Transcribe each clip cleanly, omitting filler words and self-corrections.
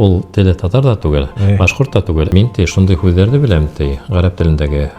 ул теле татар да түгел, башкорт та түгел. Мин шундый һүзләрне беләм гарәп телендәге.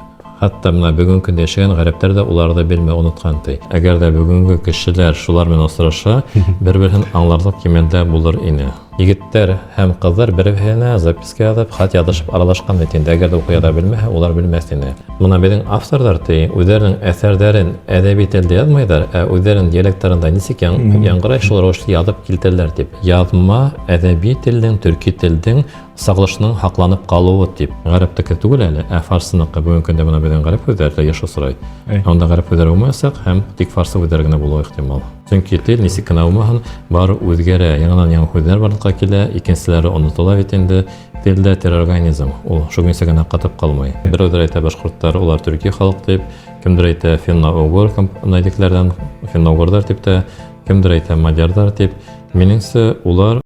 Хатта менә бүгенге көндә яшәгән гарәптәр дә уларны белмәй оныткан. Әгәр дә бүгенге кешеләр шулар белән осраша, бер-берен аңларлык кимәлдә булыр иде. Егеттәр һәм кызлар бер-беренә записка язып, хат язышып аралашкан бит инде. Әгәр дә укый да белмәһә, улар белмәс иде. Моны безнең авторлар үзләренең әсәрләрен әдәби телдә язмыйлар, ә үзләренең диалектларында ничек яңгырай шул рәвешле язып килтерәләр дип. Язма әдәби телнең, төрки телнең саклашының хакланып калуы дип. Гарәптәге түгел әле, ә фарсыныкы бүгенге көндә моны безнең гарәп үзләрдә яшәү сорай. Анда гарәп үзләре булмасак һәм тик фарсы үзләре генә булуы ихтимал. Чөнки тел ничек кенә булмаһын, бары үзгәрә, яңадан-яңа һүзләр барлыкка килә, икенчеләре онытыла бит инде. Телдә терорганизм, ул шугынча гына катып калмый. Берәүләр әйтә башкортлар, улар төрки халык дип, кемдер әйтә финно-угыр компонентлардан, финно-угырлар дип тә, кемдер әйтә мадьярдар дип. Минеңчә, улар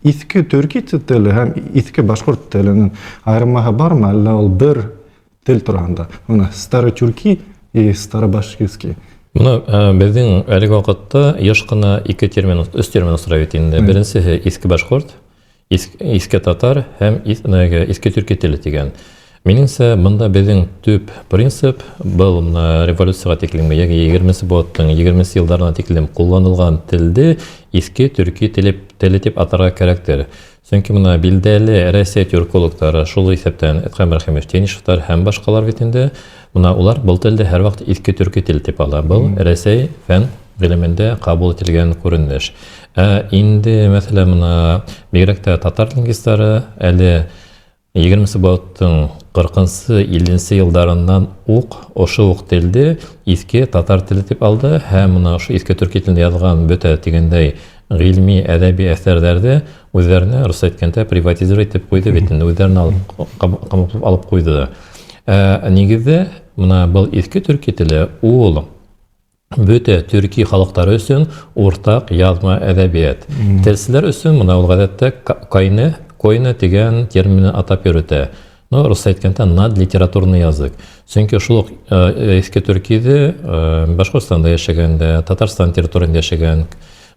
Иске төрки теле һәм иске башкорт теленең аермаһы бармы, әллә ул бер тел турында? Менә старый тюрки и старобашкирский. Моны безнең әлеге вакытта еш кына ике термин, өч термин осрый бит инде. Беренчесе иске башкорт, иске татар һәм иске төрки теле дигән. Минеңчә, монда безнең төп принцип был революцияга тиклем, ягъни 20 елларына тиклем кулланылган телде иске төрки теле дип атарга кирәктер. Чөнки моны билдәле Россия тюркологлары шул исәптән Әдхәм Рәхимов, Тенишевтар һәм башкалар бит инде. Моны улар был телде һәр вакыт иске төрки тел дип ала. Был Россия фән гыйлемендә кабул ителгән күренеш. Инде мәсәлән моны бигрәк тә татар лингвистлары әле 20-ның 40-50 елларыннан ошо ук телде иске татар теле дип алды һәм моны ошо иске төрки телендә язган бөтә дигәндәй гыйльми әдәби әсәрләрдә үзләренә рус әйткәндә приватизировать итеп куйды бит инде, үзләренә алып куйды. Нигездә моны был иске төрки теле ул бөтә төрки халыклары өчен уртак язма әдәбият. Телсезләр өчен моны ул гадәттә койны дигән терминны атап йөртә. Но рус әйткәндә над литературный язык. Чөнки шул иске төркиде Башкортстанда яшәгәндә, Татарстан территориясендә яшәгән,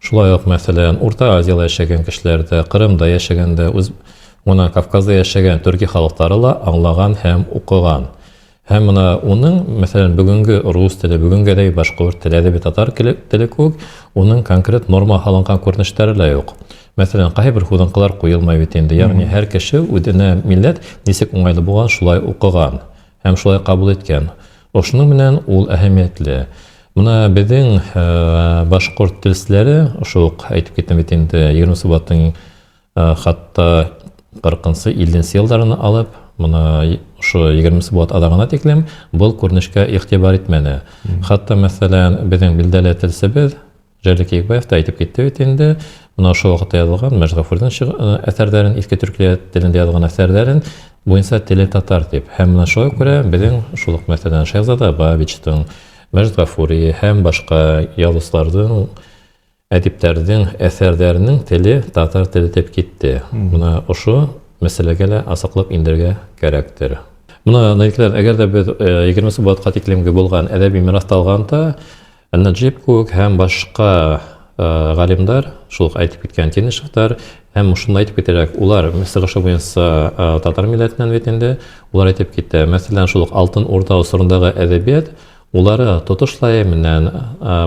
шулай ук мәсәлән Урта Азияда яшәгән кешеләрдә, Кырымда яшәгәндә, моны Кавказда яшәгән төрки халыклары ла аңлаган һәм укыган. Һәм моны уның мәсәлән бүгенге рус теле, бүгенгедәй башкорт теле, әдәби татар теле күк, уның конкрет норма халынган күренешләре лә юк. Мәсәлән, кайбер худынкылар куелмай бит инде. Ягъни һәр кеше үзенә милләт ничек уңайлы булган шулай укыган һәм шулай кабул иткән. Ошның менән ул әһәмиятле. Моны безнең башкорт телчеләре ошо ук әйтеп киттем бит инде 20-ның хатта 40-50 елларны алып, моны ошо 20 адагына тиклем бул күренешкә игътибар итмәне. Хатта мәсәлән безнең билдәле телчебез Жәлек Егбаев та әйтеп китте бит инде. Моны ошо вакытта язылган Мәҗгафурның әсәрләрен, иске төрки телендә язган әсәрләрен буенча теле татар дип. Һәм менә шуңа күрә безнең шул ук мәсәлән Шәһзадә Бабичтың, Мәҗгафури һәм башка язучыларның, әдипләрнең әсәрләренең теле татар теле дип китте. Моны ошо мәсьәләгә лә асыклык индергә кирәктер. Моны нәкъләр әгәр дә без 20 баатка тиклемге булган әдәби мираста алганда, Наҗип күк һәм башка галимдар, шул әйтеп киткән Тенишевтар, һәм шуны әйтеп китәрәк, улар Мисырга буенча татар милләтеннән бит инде, улар әйтеп китте. Мәсәлән, шул Алтын Урда усырындагы әдәбият, улары тотышлай менән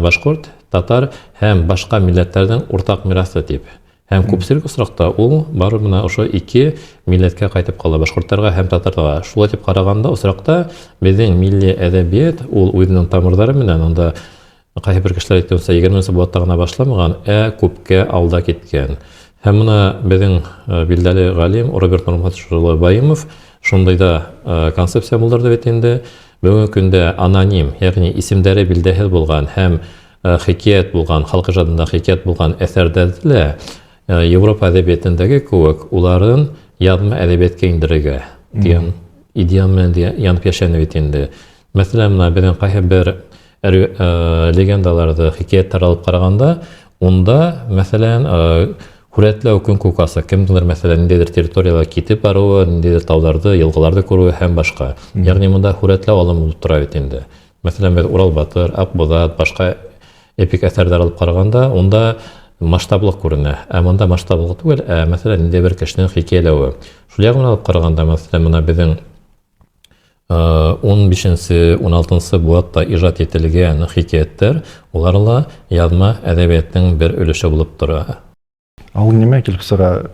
башкорт, татар һәм башка милләтләрнең уртак мирасы дип. Һәм күпчелек осракта ул бары менә ошо ике милләткә кайтып кала, башкортларга һәм татарларга. Шулай дип караганда, осракта безнең милли әдәбият ул үзенең тамырлары менән анда кайбер кешеләр әйткәнчә 20 баатта гына башламаган, күпкә алда киткән. Һәм моны безнең билдәле галим Роберт Нурматуллович Баимов шундый да концепция булдырды бит инде. Бүгенге көндә аноним, ягъни исемдәре билдәһез булган һәм хикаят булган, халкы җадында хикаят булган әсәрләрдә Европа әдәбиятындагы кебек уларын язма әдәбиятка индерергә дигән идея менән янып яшәне бит инде. Мәсәлән, безнең кайбер легендаларды, хикаяттар алып караганда, онда, мәсәлән, Хүрәтләү көн кукасы, кемдер мәсәлән ниндидер территорияга китеп баруы, ниндидер тауларды, елгаларды күрүе һәм башка. Ягъни монда хүрәтләү алымы булып тора бит инде. Мәсәлән, Урал Батыр, Акбузат, башка эпик әсәрләр алып караганда, онда масштаблык күренә. Ә монда масштаблык түгел, мәсәлән, инде бер кешенең хикәяләве. Шул ягынан алып караганда, мәсәлән, менә безнең 15-16 буатта иҗат ителгән хикәяттәр, уларла язма әдәбиятның бер өлеше булып тора. Ал неме килсәгә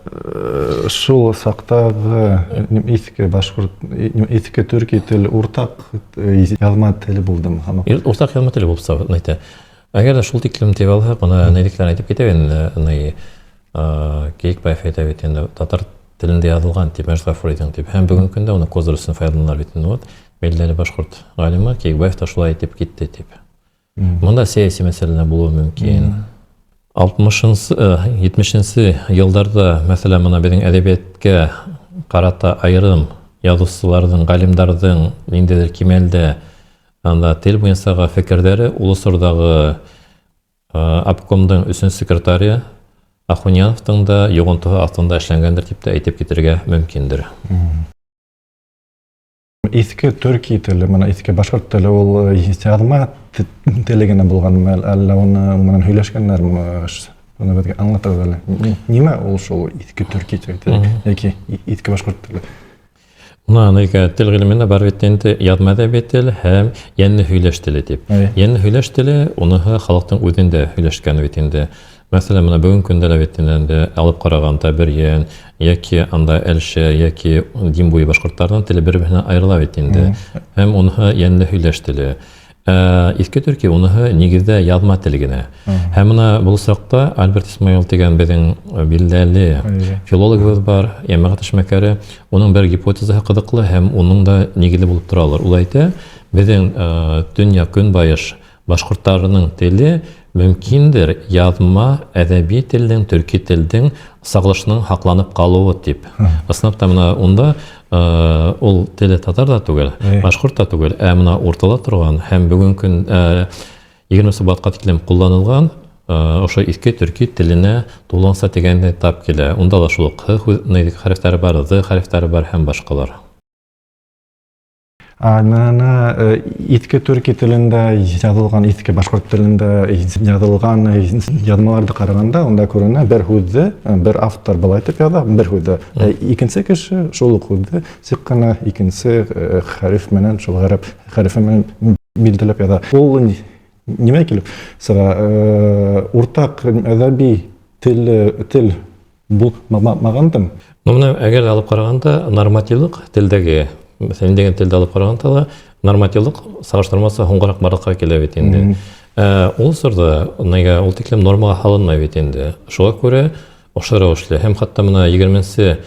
шул сактагы иске башкорт, иске төрки тел уртак язма теле булдымы? Уртак язма теле булса, әйтә. Әгәр дә шул тиклем дип алсак, моны нәдикләр әйтеп китәбен, Кейекбаев әйтә бит инде татар телендә язылган дип Мәҗлес дип. Һәм бүгенге көндә уны козырсын файдаланар бит инде. Вот, белгиле башкорт галиме Кейекбаев та шулай әйтеп китте дип. Монда сәяси мәсьәләләр булуы мөмкин. 60-70 елларда, мәсәлән, менә безнең әдәбиятка карата айрым язучыларның, галимнәрнең ниндидер кимәлдә анда тел буенча фикерләре Улусурдагы обкомның 3-нче секретаре Ахуняновтың да йогынтыгы астында эшләнгәндер дип тә әйтеп китәргә мөмкиндер. Иске төрки теле, менә иске башкорт теле ул язма теле генә булганмы, әллә уны менән һөйләшкәннәрме? Уны безгә аңлатыгыз әле. Нимә ул шул иске төрки теле, яки иске башкорт теле? Уна тел гыйлемендә бар бит инде язма әдәбият теле һәм янны һөйләш теле дип. Янны һөйләш теле уныһы халыктың үзендә һөйләшкән бит инде. Мәсәлән, менә бүгенге көндә дә бит инде алып караганда бер ян яки анда әлшә яки дин буе башкортларның теле бер-береннән аерыла бит инде. Һәм уныһы янны һөйләш теле. Иске төрки уныһы нигездә язма теле генә. Һәм менә бу сакта Альберт Исмаил дигән безнең билдәле филологыбыз бар, Ямагат Эшмәкәре, уның бер гипотезаһы кызыклы һәм уның да нигезе булып торалар. Ул әйтә, безнең дөнья көнбайыш башкортларының теле мөмкиндер язма әдәби телнең, төрки телнең саклашының хакланып калуы дип. Аслында менә унда ул теле татар да түгел, башкорт та түгел, менә уртала торган һәм бүгенге көн 20 сабатка тиклем кулланылган ошо иске төрки теленә туланса дигәндә тап килә. Унда да шул хәрефтәре бар, з хәрефтәре бар һәм башкалар. Менә иске төрки телендә язылган, иске башкорт телендә язылган язмаларда караганда, онда күренә бер һүзне, бер автор былай дип яза, бер һүзне. Икенче кеше шул һүзне сыккана икенче хәреф менән, шул хәреф менән билдәләп яза. Ул нимә килеп? Уртак әдәби тел булмагандыр. Моны әгәр алып караганда нормативлык телдәге Сән дигән телдә алып караганда нормативлык сагыштырмасы һуңгарак барлыкка килә бит инде. Ул сорда нигә ул тиклем нормага халынмай бит инде. Шуңа күрә ошара эшле. Һәм хәтта менә 20-нче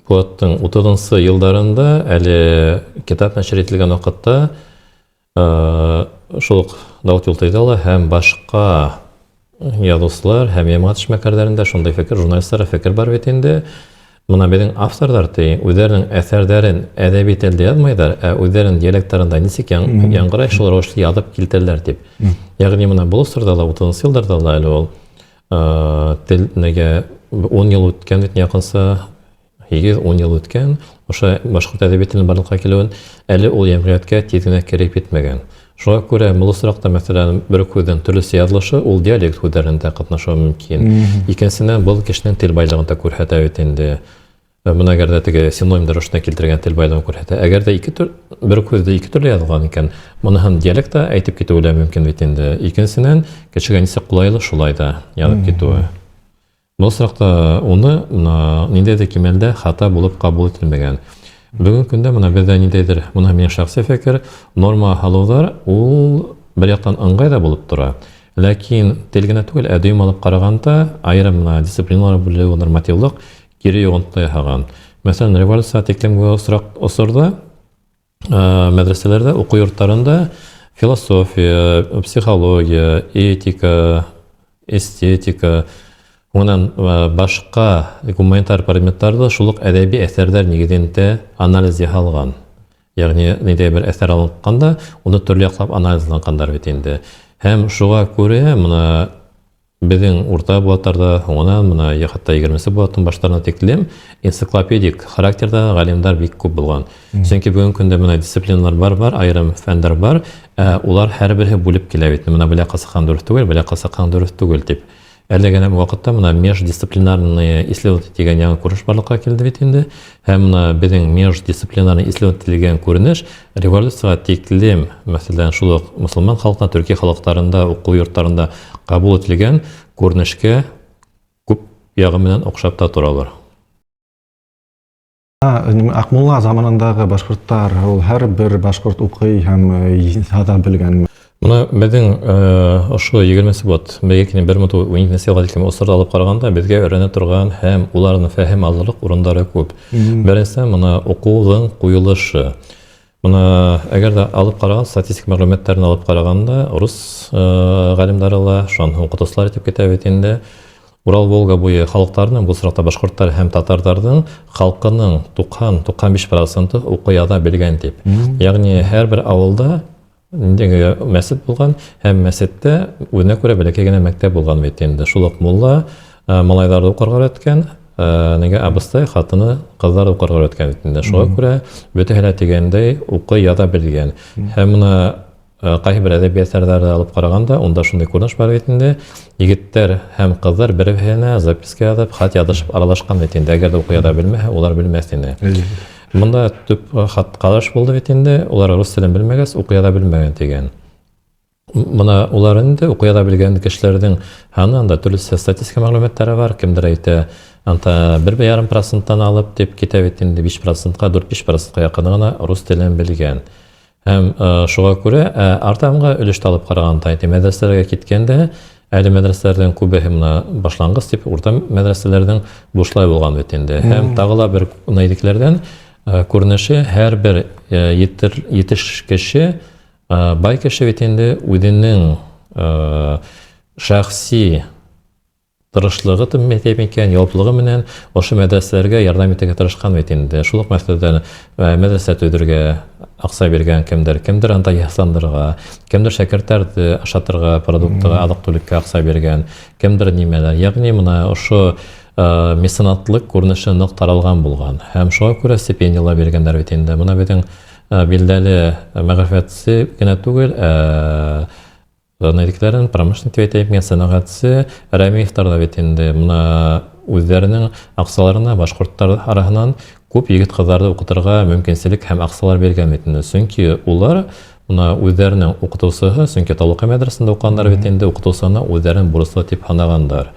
буаттың 30-нчы елларында әле китап нәшр ителгән вакытта шул Давыт Юлтайдалы һәм башка язучылар һәм Ямагат Эшмәкәрләрендә шундай фикер, журналистлар фикер бар бит инде. Мына безнең авторлар үзләренең әсәрләрен әдәби телдә язмайдар, үзләренең диалектларында ничек яңгырай шул рәвешле язып килтерләр дип. Ягъни менә бу сорда 30 елларда әле ул тел нигә 10 ел үткән бит якынса 8-10 ел үткән, ошо башкорт әдәби теленең барлыкка килүен әле ул әмгыятькә тиз генә кирип бетмәгән. Шуңа күрә мулысракта мәсәлән бер күздән төрлесе язылышы ул диалект хүдәрендә катнашуы мөмкин. Икенчесеннән бу кешенең тел байлыгын да күрһәтә бит инде. Менә әгәр дә теге синонимдар рушына килтергән тел байлыгын күрһәтә. Әгәр дә бер күздә ике төрле язылган икән, моныһын диалектта әйтеп китүе дә мөмкин бит инде. Икенчесеннән кешегә ничек кулайлы шулай да язып китүе. Мулысракта уны ниндәйдер кимәлдә хата булып кабул ителмәгән. Бүгенге көндә менә бездә ниндәйдер, моны минем шәхси фикер, норма халыулар ул бер яктан ыңгай да булып тора. Ләкин тел генә түгел, әдәби алып караганда аерым дисциплиналар белән нормативлык кире йогынты яһаган. Мәсәлән, революция тиклемге осорда мәдрәсәләрдә, уку йортларында философия, психология, этика, эстетика, онан башка гуманитар предметларда шулык әдәби әсәрләр нигезендә анализ яһалган. Ягъни нидә бер әсәр алынғанда, уны төрле яклап анализлангандар бит инде. Һәм шуңа күрә менә безнең урта буатларда, онан менә хәтта 20-нче буаттың башларына тиклем энциклопедик характерда галимдар бик күп булган. Чөнки бүгенге көндә менә дисциплиналар бар, аерым фәннәр бар, улар һәрберсе бүлеп килә бит. Менә белә кысыккан дөрес түгел, белә кысыккан дөрес түгел дип. Әле генә вакытта мына междисциплинарный исследование дигән яңа күреш барлыкка килде бит инде. Һәм мына безнең междисциплинарный исследование дигән күренеш революциягә тиклем, мәсәлән, шул ук мөселман халкына, Төркия халыкларында, уку йортларында кабул ителгән күренешкә күп ягы менән охшап та торалар. Акмулла заманындагы башкорттар, ул һәрбер башкорт укый һәм яза белгән. Мына безнең ошо 20 бот, бәлки 1212 елга тиклем осырда алып караганда безгә өйрәнә торган һәм уларның фәһем алырлык урыннары күп. Беренче мына укуның куелышы. Мына әгәр дә алып караган статистик мәгълүматларны алып караганда, рус галимнәре ла, шуны укытучылар итеп китә бит инде. Урал Волга буе халыкларның, бу сыракта башкортлар һәм татарларның халкының 90-95% укый яза белгән дип. Ягъни һәрбер авылда Индеге мәсет булган, һәм мәсеттә үзенә күрә бәләкәй генә мәктәп булган бит инде. Шул ук мулла малайларны укырга өйрәткән, нигә абыстай хатыны кызлар укырга өйрәткән бит инде. Шуңа күрә бөтәһенә тигәндәй укый яза белгән. Һәм моны кайбер әдәбиятларда алып караганда, онда шундый күренеш бар бит инде. Егетләр һәм кызлар бер-беренә записка язып, хат язышып аралашкан бит инде. Әгәр дә укый яза белмәһә, улар белмәс инде. Монда төп хат калыш булды бит инде. Улар рус телен белмәгәс, укый яза белмәгән дигән. Моны улар инде укый яза белгән кешеләрнең һанында төрле статистика мәгълүматлары бар. Кемдер әйтә, анда 1,5%-тан алып дип китә бит инде 5%-ка, 4-5%-ка якын гына рус телен белгән. Һәм шуңа күрә артамга өлеш алып караганда, мәдрәсәләргә киткәндә, әле мәдрәсәләрдән күбе мына башлангыч дип урта мәдрәсәләрдән бушлай булган бит инде. Һәм тагыла бер найдикләрдән күренеше һәрбер yetiş кеше, бай кеше бит инде үзенең шәхси тырышлыгы микән, яуаплыгы менән ошо мәдрәсәләргә ярдәм итәргә тырышкан бит инде. Шул ук мәктәптән мәдрәсә төзергә акча биргән кемдер анда ясандырга, кемдер шәкертләрне ашатырга, продуктларга, азык-түлеккә акча биргән, кемдер нимәләр. Ягъни моны ошо меценатлык күренеше нык таралган булган. Һәм шуңа күрә стипендиялар биргәннәр бит инде. Моны безнең билдәле мәгърифәтче генә түгел, Найдикләрен промышленник дип әйтеп, сәнәгатьче Рәмиевтар да бит инде. Моны үзләренең акчаларына башкортлар арасыннан күп егет кызларны укытырга мөмкинлек һәм акчалар биргән бит инде. Чөнки улар моны үзләренең укытучысы, чөнки Талука мәдрәсәсендә укыганнар бит инде, укытучысына үзләрен бурычлы дип санаганнар.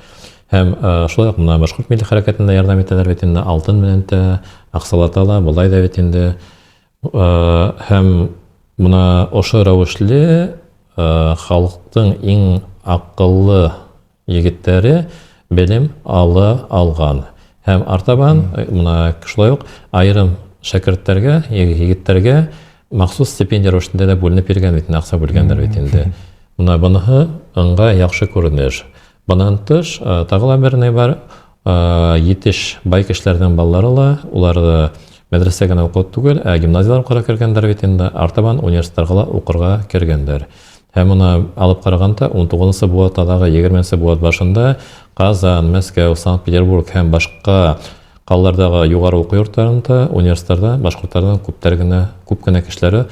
Һәм шулай ук моны башкорт милли хәрәкәтендә ярдәм итәләр бит инде, алтын белән дә акчалаталар, булай да бит инде. Һәм моны ошо рәвешле халыктың иң акыллы егетләре белем алган. Һәм артабан моны шулай ук айрым шәкертләргә, егетләргә махсус стипендия рәвешендә дә бүленеп биргән бит инде, акча бүлгәннәр бит инде. Моны бунысы аңга яхшы күренеш. Bundan тыш, тагыла бер нәрсә бар. Yetiş бай кешеләрнең балалары ла, улар мәдрәсәгә генә укып түгел, гимназиялар укырга кергәннәр бит инде, артабан университетка укырга кергәннәр. Һәм моны алып караганда 19-нчы буаттагы 20-нчы буат башында Казан, Мәскәү, Санкт-Петербург һәм башка каллардагы югары уку йортларында, университетларда башкортлардан күп кенә кешеләре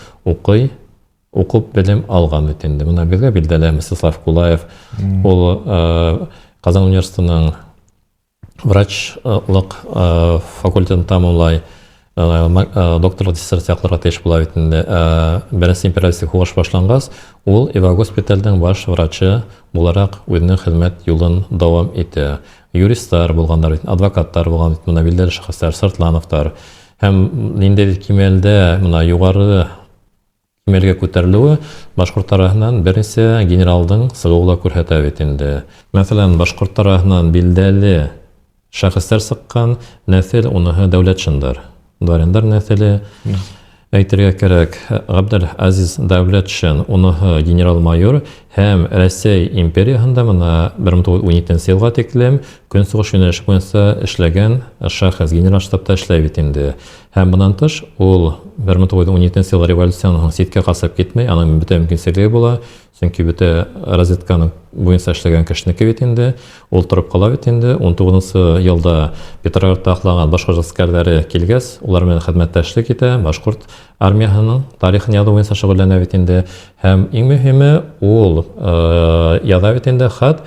укып белем алган бит инде. Моны безгә билдәле Мстислав Кулаев, ул Казан университетының врачлык факультетін тамамлай, докторлык диссертацияларга тиеш була бит инде. Беренче империалистик һугыш башлангас, ул Эва госпитальдән баш врачы буларак үзенең хезмәт юлын дәвам итә. Юристлар булганнар бит, адвокатлар булган бит, моны билдәле шәхесләр, Сыртлановтар. Һәм инде кимәлдә моны югары кимәлгә күтәрелүе башкортлар арасыннан беренче генералдың сыгула күрһәтә бит инде. Мәсәлән, башкортлар арасыннан билдәле шәхесләр сыккан нәсел уныһы Дәүләтшиндар. Дарендар нәселе әйтергә кирәк. Габделәзиз Дәүләтшин, уныһы генерал-майор һәм Россия империясында моны 1912 елга тиклем көнсугыш юнәлеше буенча эшләгән шәхес, генерал штабта эшләй бит инде. Һәм моннан тыш ул 1912 ел революцияның ситкә касып китмәй, аның бөтен мөмкинлеге була. Чөнки бөтен разведканың буенча эшләгән кешенеке бит инде. Ул торып кала бит инде. 19 елда Петроградта аклаган башкорт гаскәрләре килгәс, улар белән хезмәттәшлек итә, башкорт армиясының тарихын язу буенча шөгыльләнә бит инде. Һәм иң мөһиме, ул яза бит инде хат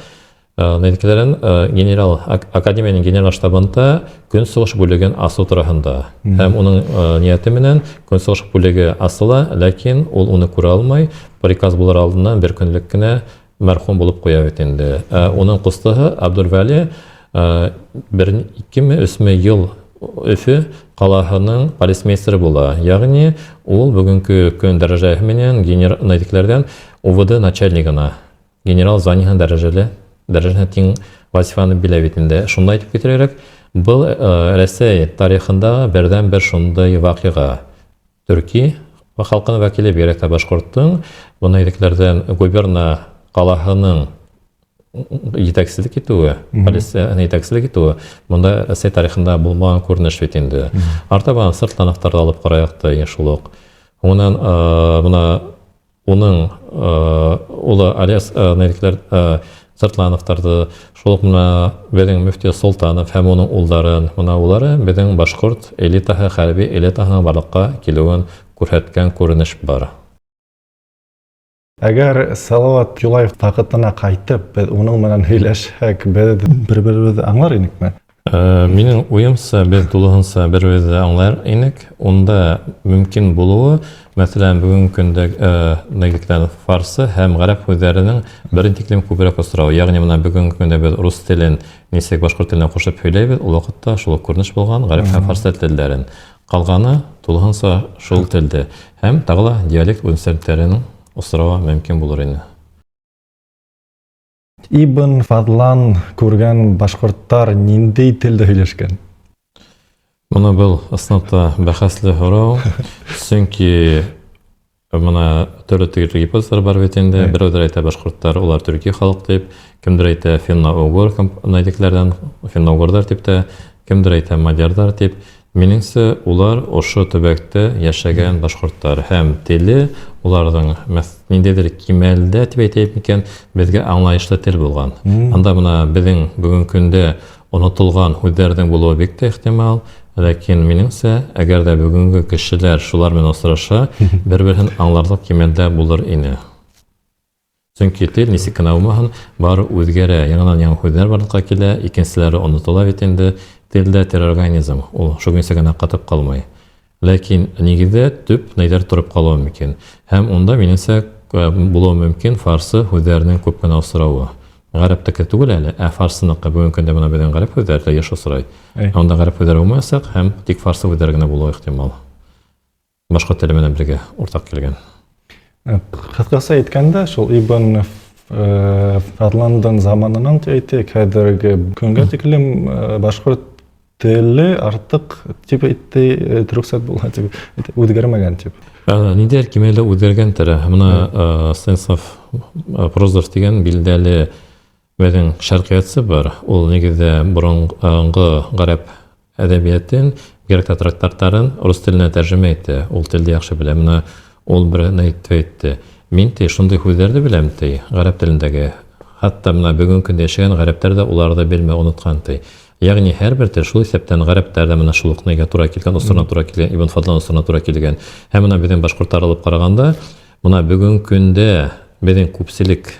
Нәтиҗәләрен генерал академияның генерал штабында көнсыгыш бүлеген асу турында. Һәм уның нияте менән көнсыгыш бүлеге асыла, ләкин ул уны күрә алмай, приказ булыр алдыннан бер көнлек кенә мәрхүм булып куя бит инде. Уның кустыгы Абдулвали 2-3 ел Өфе калаһының полицмейстеры була. Ягъни ул бүгенге көн дәрәҗәһе менән генерал УВД начальнигына, генерал званиеһын дәрәҗәһенә тең вазифаны билә бит инде. Шунда әйтеп китерәк, был Рәсәй тарихында бердән-бер шундай вакыйга. Төрки халкының вәкиле бигрәк тә башкорттың буны әйткәндәрдән губерна калаһының итәкчелек итүе, полиция итәкчелек итүе, монда Рәсәй тарихында булмаган күренеш бит инде. Артабан сыртлан актарды алып караyak та шул ук. Уннан уның улы Алиас нәйдекләр Сыртлановтарды, шул ук менә безнең мөфти Солтанов һәм уның улларын, менә улары безнең башкорт элитаһы, хәрби элитаһының барлыкка килүен күрсәткән күренеш бар. Әгәр Салават Юлаев тақытына кайтып, без уның менән һөйләшһәк, без бер-беребезне аңлар идекме? Минең уемса, без тулыгынса бер-беребезне аңлар идек. Онда мөмкин булуы, мәсәлән, бүген көндә нәйдекләр фарсы һәм гарәп һүзләренең берен тиклем күбрәк осрау. Ягъни менә бүген көндә без рус телен, нисек башкорт теленә кушып һөйләйбез, ул вакытта шул күренеш булган гарәп һәм фарс телләрен. Калганы тулыгынса шул телдә. Һәм тагыла диалект үзенчәлекләренең осрауы мөмкин булыр иде. Ибн Фадлан күргән башкорттар ниндәй телдә һөйләшкән? Моны был ысынлыкта бәхәсле һорау. Чөнки моны төрле гипотезалар бар бит инде. Берәүләр әйтә башкорттар, улар төрки халык дип, кемдер әйтә финно-угур нәйдекләрдән, финно-угурдар дип тә, кемдер әйтә мадьярдар дип. Минеңсә, улар ошо төбәктә яшәгән башкорттар һәм теле уларның ниндәйдер кимәлдә дип әйтәйек микән, безгә аңлаешлы тел булган. Анда менә безнең бүген көндә онытылган һүзләрнең булуы бик тә ихтимал, ләкин минеңсә, әгәр дә бүгенге кешеләр шулар белән осраша, бер-берен аңларлык кимәлдә булыр иде. Чөнки тел нисек кенә булмаһын, бары үзгәрә, яңадан-яңа һүзләр барлыкка килә, икенчеләре онытыла бит инде. Телдә терорганизм, ул шугынса гына катып калмый. Ләкин нигездә төп нәйләр турып калуы мөмкин. Һәм онда минеңсә булуы мөмкин фарсы һүзләренең күп кенә осрауы. Гарәптәге түгел әле, фарсының бүген көндә менә безнең гарәп һүзләре яш осрай. Онда гарәп һүзләре булмасак, һәм тик фарсы һүзләре генә булуы ихтимал. Башка тел менән бергә уртак килгән. Кыскасы әйткәндә, шул Ибн Фадландың заманынан әйтик, хәзерге көнгә тиклем башкорт теле артык дип әйтте, рөхсәт булган дип үзгәрмәгән дип. Ниндәй кимәлдә үзгәргән тәрә. Менә Станислав Прозоров дигән билдәле безнең шәркыятсы бар. Ул нигездә борынгы гарәп әдәбиятын, грек трактаттарын рус теленә тәрҗемә итте. Ул телде яхшы белә. Менә ул бер әйтте. Мин тә шундый һүзләрне беләм ти, гарәп телендәге. Хәтта менә бүген көндә яшәгән гарәптәр дә уларда белмәй оныткан ти. Ягъни һәрбер тел шул исәптән гарәптәрдә менә шул ук нигә туры килгән, осрына туры килгән, Ибн Фадлан осрына туры килгән. Һәм менә безнең башкортлар алып караганда, менә бүген көндә безнең күпселек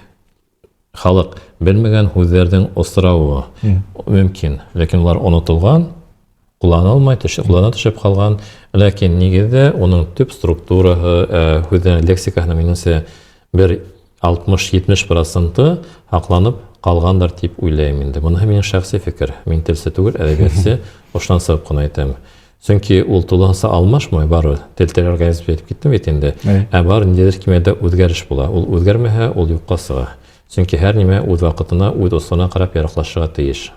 халык белмәгән һүзләрнең осрауы мөмкин. Ләкин улар онытылган, кулланылмай, куллана төшеп калган. Ләкин нигездә уның төп структураһы, һүзләр лексикаһының минемсә бер 60-70% акланып калгандыр дип уйлыйм инде. Моны минем шәхси фикер. Мин телсе түгел, әдәбиятчы, ошдан сыгып кына әйтәм. Чөнки ул тулыгынса алмашмый бары. Тел организм әйтеп киттем бит инде. Бар ниндидер кимәлдә үзгәреш була. Ул үзгәрмәһә, ул юкка сыга. Чөнки һәр нимә үз вакытына, үз осына карап яраклашырга тиеш.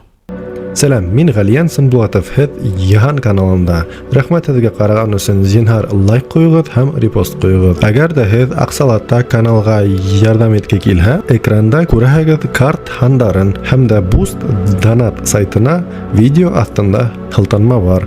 Сәлам, мин Галиян Сынбулатов, һез Яһан каналында. Рәхмәт һезгә караган өчен зинһар лайк куйыгыз һәм репост куйыгыз. Әгәр дә һез Аксалатта каналга ярдәм иткә килһә, экранда күрәһегез карт хандарын һәм дә Boost Donat сайтына видео астында хылтанма бар.